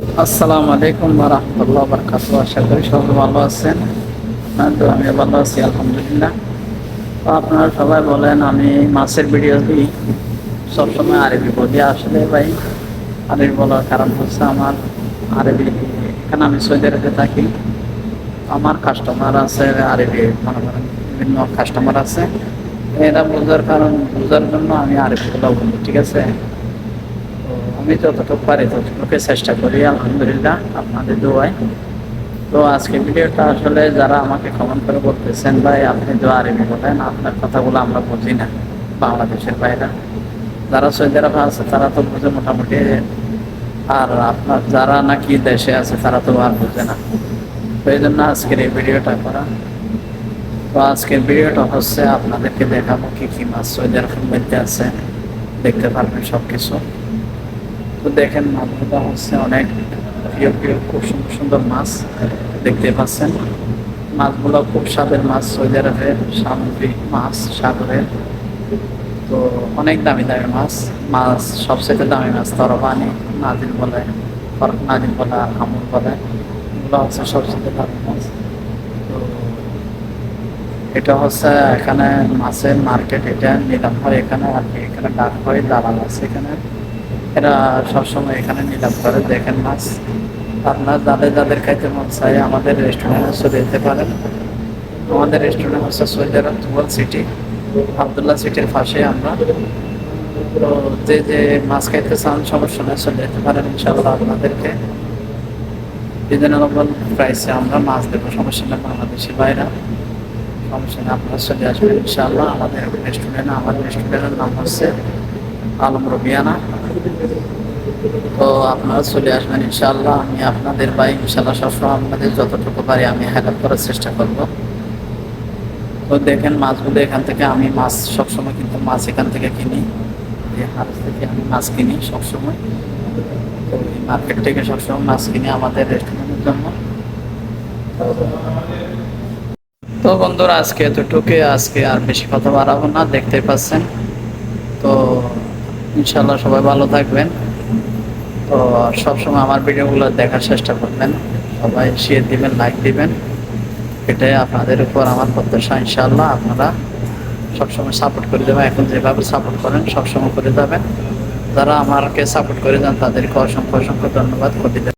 আসসালামু আলাইকুম ওয়া রাহমাতুল্লাহি ওয়া বারাকাতুহু। আশা করি সবাই ভালো আছেন। তো আমি ভালো আছি আলহামদুলিল্লাহ। তো আপনারা সবাই বলেন আমি মাছের ভিডিও দিই, সবসময় আরবি বলি। আসলে ভাই আরবি বলার কারণ হচ্ছে আমার আরবি, এখানে আমি সৌদি আরবে থাকি, আমার কাস্টমার আছে আরবি, মনে করেন বিভিন্ন কাস্টমার আছে, এরা বোঝার জন্য আমি আরবিগুলো বলি, ঠিক আছে। তো আমি যতটুকু পারি ততটুকু চেষ্টা করি আলহামদুলিল্লাহ আপনাদের দোয়ায়। তো আজকে ভিডিওটা আসলে যারা আমাকে কমেন্ট করে বলতেছেন ভাই আপনি তো আরবি বলেন, আপনার কথাগুলো আমরা বুঝি না, বাংলাদেশের বাইরে যারা সৌদি আরবে আছে তারা তো বুঝে মোটামুটি, আর আপনার যারা নাকি দেশে আছে তারা তো আর বুঝে না। তো এই জন্য আজকের এই ভিডিওটা করা। তো আজকের ভিডিওটা হচ্ছে আপনাদেরকে দেখাবো কি কি মাছ সৌদি আরবের মধ্যে আছে, দেখতে পারবেন সব কিছু। তো দেখেন মাছগুলো হচ্ছে অনেক প্রিয় প্রিয়, খুব সুন্দর সুন্দর মাছ দেখতে পাচ্ছেন। মাছগুলো খুব স্বাদের মাছ, সৌদি আরবের সামুদ্রিক মাছ, সাগরের। তো অনেক দামি দামি মাছ, সবচেয়ে দামি মাছ তরবানি, নাজিল বলে, নাজিল বলে আর হামুর বলে, এগুলো হচ্ছে সবচেয়ে দামি মাছ। তো এটা হচ্ছে এখানে মাছের মার্কেট, এটা নিলাম হয় এখানে, আর কি এখানে ডাক হয়, দালাল আছে এখানে, এরা সবসময় এখানে নিলাম করে। দেখেন মাছ, আপনার যাদের খাইতে মন চাই আমাদের রেস্টুরেন্টে চলে যেতে পারেন। আমাদের রেস্টুরেন্ট হচ্ছে সৌদি আরব দুবাই সিটি, আবদুল্লাহ সিটির পাশে আমরা। তো যে মাছ খাইতে চান সমস্যা নেই, চলে যেতে পারেন ইনশাআল্লাহ। আপনাদেরকে রিজনেবল প্রাইসে আমরা মাছ দেবো, সমস্যা নেই। বাংলাদেশের বাইরে সমস্যা নেই, আপনারা চলে আসবেন ইনশাআল্লাহ আমাদের রেস্টুরেন্টে। আমাদের রেস্টুরেন্টের নাম হচ্ছে আলম রবিয়ানা। তো আপনারা চলে আসবেন ইনশাআল্লাহ। আমি আপনাদের ভাই ইনশাআল্লাহ সবসময় আপনাদের যতটুকু পারি আমি হেল্প করার চেষ্টা করব। তো দেখেন মাছগুলো এখান থেকে আমি মাছ সবসময় কিন্তু মাছ এখান থেকে কিনি, এই হাট থেকে আমি মাছ কিনি সবসময়। তো এই মার্কেট থেকে সবসময় মাছ কিনি আমাদের রেস্টুরেন্টের জন্য। তো বন্ধুরা আজকে এতটুকু, আজকে আর বেশি কথা বাড়াবো না, দেখতে পাচ্ছেন। তো ইনশাআল্লাহ সবাই ভালো থাকবেন। তো সবসময় আমার ভিডিওগুলো দেখার চেষ্টা করবেন, সবাই শেয়ার দিবেন, লাইক দিবেন, এটাই আপনাদের উপর আমার প্রত্যাশা। ইনশাআল্লাহ আপনারা সবসময় সাপোর্ট করে দেবেন, এখন যেভাবে সাপোর্ট করেন সবসময় করে যাবেন। যারা আমাকে সাপোর্ট করে যান তাদেরকে অসংখ্য অসংখ্য ধন্যবাদ করে দেবেন।